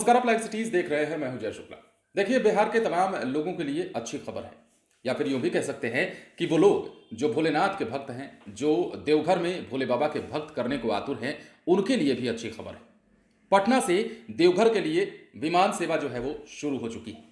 नमस्कार, आप live cities देख रहे हैं। मैं हूं जय शुक्ला। देखिए, बिहार के तमाम लोगों के लिए अच्छी खबर है, या फिर यूं भी कह सकते हैं कि वो लोग जो भोलेनाथ के भक्त हैं, जो देवघर में भोले बाबा के भक्त करने को आतुर हैं, उनके लिए भी अच्छी खबर है। पटना से देवघर के लिए विमान सेवा जो है वो शुरू हो चुकी है।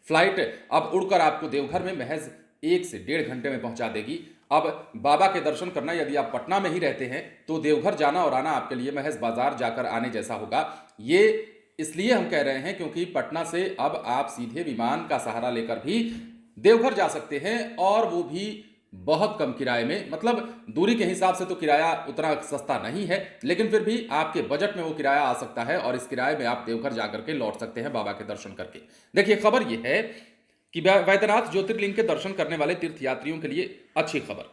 फ्लाइट अब उड़कर आपको देवघर में महज 1 से 1.5 घंटे में पहुंचा देगी। अब बाबा के दर्शन करना, यदि आप पटना में ही रहते हैं तो देवघर जाना और आना आपके लिए महज बाजार जाकर आने जैसा होगा। ये इसलिए हम कह रहे हैं क्योंकि पटना से अब आप सीधे विमान का सहारा लेकर भी देवघर जा सकते हैं, और वो भी बहुत कम किराए में। मतलब दूरी के हिसाब से तो किराया उतना सस्ता नहीं है, लेकिन फिर भी आपके बजट में वो किराया आ सकता है, और इस किराए में आप देवघर जाकर के लौट सकते हैं बाबा के दर्शन करके। देखिए, खबर यह है कि वैद्यनाथ ज्योतिर्लिंग के दर्शन करने वाले तीर्थयात्रियों के लिए अच्छी खबर।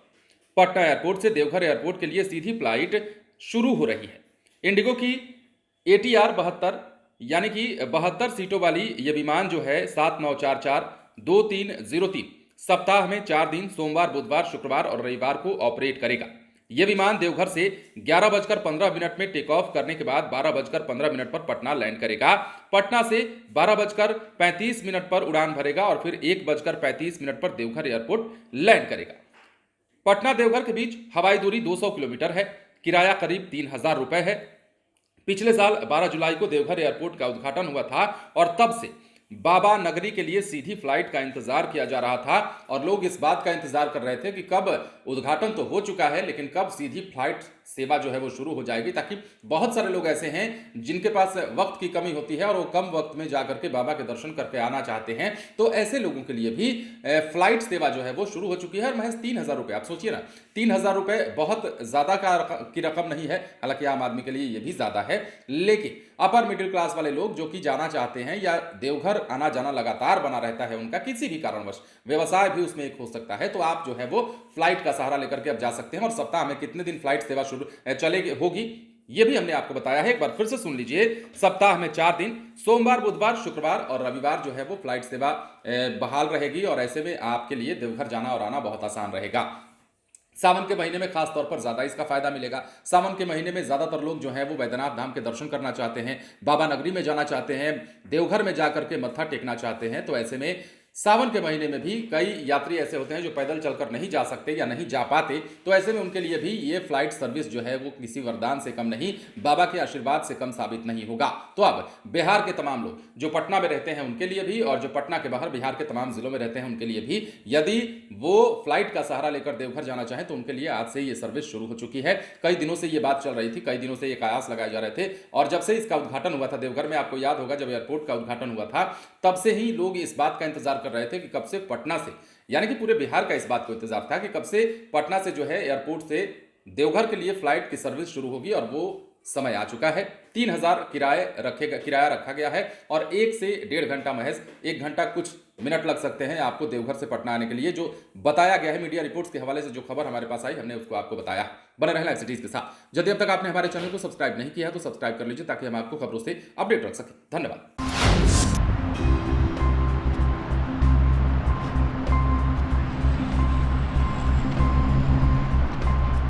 पटना एयरपोर्ट से देवघर एयरपोर्ट के लिए सीधी फ्लाइट शुरू हो रही है। इंडिगो की ATR 72 यानी कि 72 सीटों वाली यह विमान जो है 7944-2303 सप्ताह में 4 दिन सोमवार, बुधवार, शुक्रवार और रविवार को ऑपरेट करेगा। यह विमान देवघर से 11:15 में टेक ऑफ करने के बाद 12:15 पर पटना लैंड करेगा। पटना से 12:35 पर उड़ान भरेगा और फिर 1:35 पर देवघर एयरपोर्ट लैंड करेगा। पटना देवघर के बीच हवाई दूरी 200 किलोमीटर है। किराया करीब 3,000 रुपए है। पिछले साल 12 जुलाई को देवघर एयरपोर्ट का उद्घाटन हुआ था, और तब से बाबा नगरी के लिए सीधी फ्लाइट का इंतजार किया जा रहा था, और लोग इस बात का इंतजार कर रहे थे कि कब उद्घाटन तो हो चुका है, लेकिन कब सीधी फ्लाइट सेवा जो है वो शुरू हो जाएगी, ताकि बहुत सारे लोग ऐसे हैं जिनके पास वक्त की कमी होती है और वो कम वक्त में जाकर के बाबा के दर्शन करके आना चाहते हैं। तो ऐसे लोगों के लिए भी फ्लाइट सेवा जो है वो शुरू हो चुकी है। और महज 3,000 रुपये, आप सोचिए ना, 3,000 रुपये बहुत ज्यादा की रकम नहीं है। हालांकि आम आदमी के लिए ये भी ज्यादा है, लेकिन अपर मिडिल क्लास वाले लोग जो कि जाना चाहते हैं, या देवघर आना जाना लगातार बना रहता है उनका, किसी भी कारणवश व्यवसाय भी उसमें एक हो सकता है, तो आप जो है वो फ्लाइट का सहारा लेकर के अब जा सकते हैं। और सप्ताह में कितने दिन फ्लाइट सेवा शुरू चलेगी होगी, ये भी हमने आपको बताया है। एक बार फिर से सुन लीजिए, सप्ताह में 4 दिन सोमवार, बुधवार, शुक्रवार और रविवार जो है वो फ्लाइट सेवा बहाल रहेगी, और ऐसे में आपके लिए देवघर जाना और आना बहुत आसान रहेगा। सावन के महीने में खास तौर पर ज्यादा इसका फायदा मिलेगा। सावन के महीने में ज्यादातर लोग जो हैं वो वैद्यनाथ धाम के दर्शन करना चाहते हैं, बाबा नगरी में जाना चाहते हैं, देवघर में जाकर के मत्था टेकना चाहते हैं। तो ऐसे में सावन के महीने में भी कई यात्री ऐसे होते हैं जो पैदल चलकर नहीं जा सकते या नहीं जा पाते, तो ऐसे में उनके लिए भी ये फ्लाइट सर्विस जो है वो किसी वरदान से कम नहीं, बाबा के आशीर्वाद से कम साबित नहीं होगा। तो अब बिहार के तमाम लोग जो पटना में रहते हैं उनके लिए भी, और जो पटना के बाहर बिहार के तमाम जिलों में रहते हैं उनके लिए भी, यदि वो फ्लाइट का सहारा लेकर देवघर जाना चाहें तो उनके लिए आज से ये सर्विस शुरू हो चुकी है। कई दिनों से ये बात चल रही थी, कई दिनों से ये कयास लगाए जा रहे थे, और जब से इसका उद्घाटन हुआ था देवघर में, आपको याद होगा जब एयरपोर्ट का उद्घाटन हुआ था, तब से ही लोग इस बात का इंतजार कर रहे थे कि कब से पटना से, यानी कि पूरे बिहार का इस बात को इंतजार था कि कब से पटना से जो है एयरपोर्ट से देवघर के लिए फ्लाइट की सर्विस शुरू होगी, और वो समय आ चुका है। 3,000 किराया रखा गया है, और 1 से 1.5 घंटा, महज 1 घंटा कुछ मिनट लग सकते हैं आपको देवघर से पटना आने के लिए, जो बताया गया है। मीडिया रिपोर्ट्स के हवाले से जो खबर हमारे पास आई, हमने उसको आपको बताया। बने रहें लाइव सिटीज के साथ। यदि अब तक आपने हमारे चैनल को सब्सक्राइब नहीं किया तो सब्सक्राइब कर लीजिए, ताकि हम आपको खबरों से अपडेट रख सकें। धन्यवाद।